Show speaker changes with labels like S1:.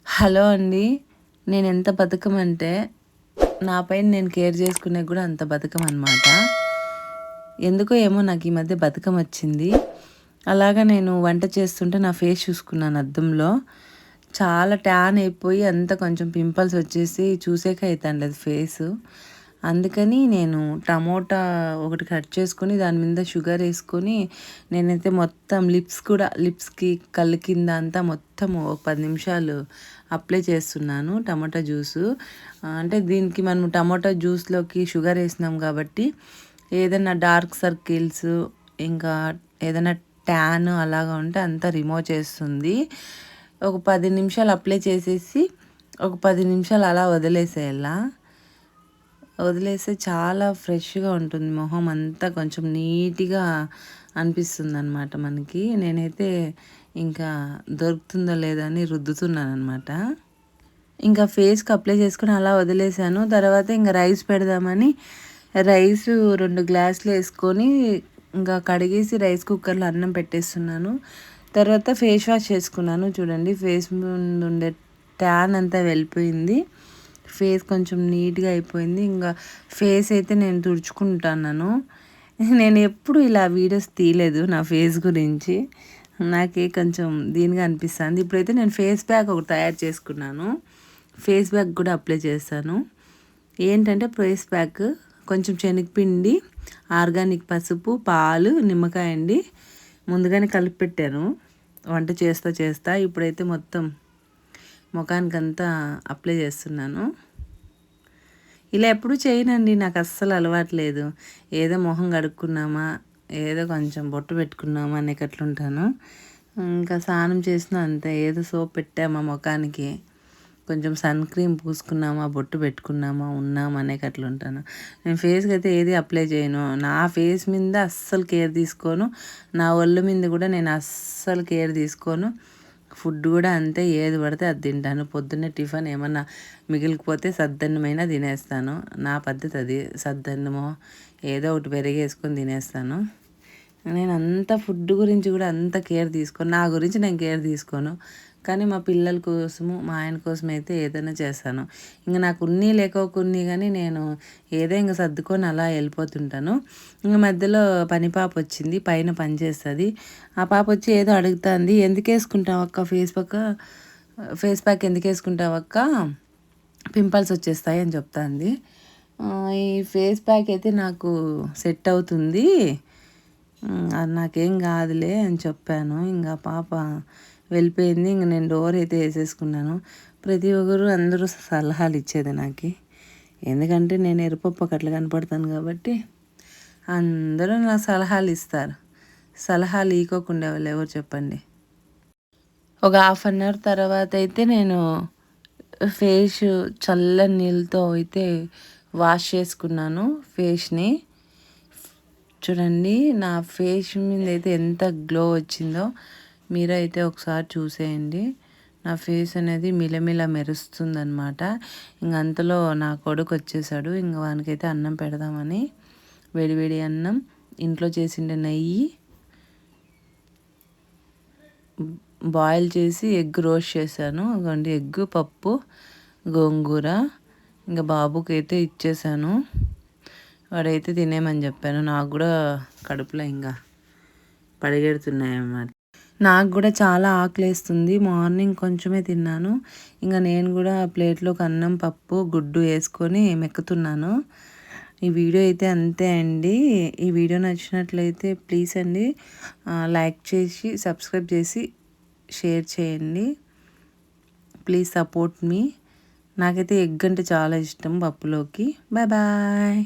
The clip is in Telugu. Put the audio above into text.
S1: హలో అండి. నేనెంత బద్ధకమంటే, నా పైన నేను కేర్ చేసుకునేకి గూడా అంత బద్ధకమనమాట. ఎందుకో ఏమో నాకు ఈ మధ్య బద్ధకమొచ్చింది. అలాగా నేను వంట చేస్తుంటే నా ఫేస్ చూసుకున్నాను అద్దంలో. చాలా ట్యాన్ అయిపోయి అంతా కొంచెం పింపుల్స్ వచ్చేసి చూసేకే అయితాండేది ఫేసు. అందుకని నేను టమోటా ఒకటి కట్ చేసుకొని దాని మీద షుగర్ ఏసుకొని నేనైతే మొత్తం లిప్స్‌కి కళ్ళు కింద అంతా మొత్తం ఒక 10 నిమిషాలు అప్లై చేస్తున్నాను టమాటా జ్యూసు. అంటే దీనికి మనం టమాటా జ్యూస్‌లోకి షుగర్ ఏసినాం కాబట్టి ఏదైనా డార్క్ సర్కిల్స్ ఇంకా ఏదైనా ట్యాన్ అలాగా ఉంటే అంతా రిమూవ్ చేస్తుంది. ఒక 10 నిమిషాలు అప్లై చేసేసి ఒక 10 నిమిషాలు అలా వదిలేసేయాల. వదిలేస్తే చాలా ఫ్రెష్‌గా ఉంటుంది. మొహం అంతా కొంచెం నీట్‌గా అనిపిస్తుందనమాట మనకి. నేనైతే ఇంకా దొరుకుతుందో లేదో అని రుద్దుతున్నాననమాట. ఇంకా ఫేస్‌కి అప్లై చేసుకొని అలా వదిలేసాను. తర్వాత ఇంక రైస్ పెడదామని రైసు 2 గ్లాసులు ఏసుకొని ఇంకా కడిగేసి రైస్ కుక్కర్‌లో అన్నం పెట్టేస్తున్నాను. తర్వాత ఫేస్ వాష్ చేసుకున్నాను. చూడండి ఫేస్ ముందుండే ట్యాన్ అంతా వెళ్ళిపోయింది. ఫేస్ కొంచెం నీట్‌గా అయిపోయింది. ఇంగా ఫేస్ అయితే నేను తుడుచుకుంటున్నాను. నేను ఎప్పుడు ఇలా వీడియోస్ తీయలేదు నా ఫేస్ గురించి. నాకే కొంచెం దీనిగా అనిపిస్తుంది. ఇప్పుడైతే నేను ఫేస్ ప్యాక్ ఒకటి తయారు చేసుకున్నాను. ఫేస్ ప్యాక్ కూడా అప్లై చేశాను. ఏంటంటే ఫేస్ ప్యాక్ కొంచెం శనగపిండి, ఆర్గానిక్ పసుపు, పాలు, నిమ్మకాయ అండి. ముందుగానే కలిపి పెట్టాను వంట చేస్తా. ఇప్పుడైతే మొత్తం ముఖానికంతా అప్లై చేస్తున్నాను. ఇలా ఎప్పుడూ చేయనండి. నాకు అస్సలు అలవాటు లేదు. ఏదో మొహం కడుక్కున్నామా, ఏదో కొంచెం బొట్టు పెట్టుకున్నామా అనేకట్లుంటాను. ఇంకా స్నానం చేసినా అంతే. ఏదో సోప్ పెట్టామా ముఖానికి, కొంచెం సన్ క్రీమ్ పూసుకున్నామా, బొట్టు పెట్టుకున్నామా, ఉన్నామా అనేకట్లుంటాను. నేను ఫేస్‌కి అయితే ఏది అప్లై చేయను. నా ఫేస్ మీద అస్సలు కేర్ తీసుకోను. నా ఒళ్ళు మీద కూడా నేను అస్సలు కేర్ తీసుకోను. ఫుడ్ కూడా అంతే, ఏది పడితే అది తింటాను. పొద్దున్నే టిఫిన్ ఏమన్నా మిగిలిపోతే సద్దన్నమైనా తినేస్తాను. నా పద్ధతి అది. సద్దన్నమో ఏదో ఒకటి పెరిగేసుకొని తినేస్తాను. నేను అంత ఫుడ్ గురించి కూడా అంత కేర్ తీసుకోను. నా గురించి నేను కేర్ తీసుకోను. కానీ మా పిల్లల కోసము, మా ఆయన కోసం అయితే ఏదైనా చేస్తాను. ఇంక నాకు ఉన్ని లేకోకున్ని కానీ నేను ఏదో ఇంక సర్దుకొని అలా వెళ్ళిపోతుంటాను. ఇంక మధ్యలో పని పాప వచ్చింది, పైన పని చేస్తుంది. ఆ పాప వచ్చి ఏదో అడుగుతుంది, ఎందుకు వేసుకుంటావు అక్క ఫేస్ ప్యాక్ ఎందుకు వేసుకుంటావు అక్క, పింపుల్స్ వచ్చేస్తాయి అని చెప్తుంది. ఈ ఫేస్ ప్యాక్ అయితే నాకు సెట్ అవుతుంది, అది నాకేం కాదులే అని చెప్పాను. ఇంకా పాప వెళ్ళిపోయింది. ఇంక నేను డోర్ అయితే వేసేసుకున్నాను. ప్రతి ఒక్కరు అందరూ సలహాలు ఇచ్చేది నాకు. ఎందుకంటే నేను ఎరుపప్పు అట్లా కనపడతాను కాబట్టి అందరూ నాకు సలహాలు ఇస్తారు. సలహాలు ఇవ్వకుండా వాళ్ళు ఎవరు చెప్పండి. ఒక 1/2 అవర్ తర్వాత అయితే నేను ఫేస్ చల్లని నీళ్ళతో అయితే వాష్ చేసుకున్నాను ఫేస్ని. చూడండి నా ఫేస్ మీద అయితే ఎంత గ్లో వచ్చిందో మీరైతే ఒకసారి చూసేయండి. నా ఫేస్ అనేది మిలమిల మెరుస్తుందనమాట. ఇంక అంతలో నా కొడుకు వచ్చేసాడు. ఇంక వానికైతే అన్నం పెడదామని వేడివేడి అన్నం, ఇంట్లో చేసిండే నెయ్యి, బాయిల్ చేసి ఎగ్ రోస్ట్ చేశాను. అదిగోండి ఎగ్, పప్పు, గోంగూర. ఇంకా బాబుకి అయితే ఇచ్చేసాను. వాడైతే తినేమని చెప్పాను. నాకు కూడా కడుపులో ఇంకా పరిగెడుతున్నాయన్నమాట. నాకు కూడా చాలా ఆకలేస్తుంది. మార్నింగ్ కొంచెమే తిన్నాను. ఇంకా నేను కూడా ప్లేట్లోకి అన్నం, పప్పు, గుడ్డు వేసుకొని మెక్కుతున్నాను. ఈ వీడియో అయితే అంతే అండి. ఈ వీడియో నచ్చినట్లయితే ప్లీజ్ అండి లైక్ చేసి, సబ్స్క్రైబ్ చేసి, షేర్ చేయండి. Please support me. నాకైతే ఎగ్ అంటే చాలా ఇష్టం పప్పులోకి. Bye bye.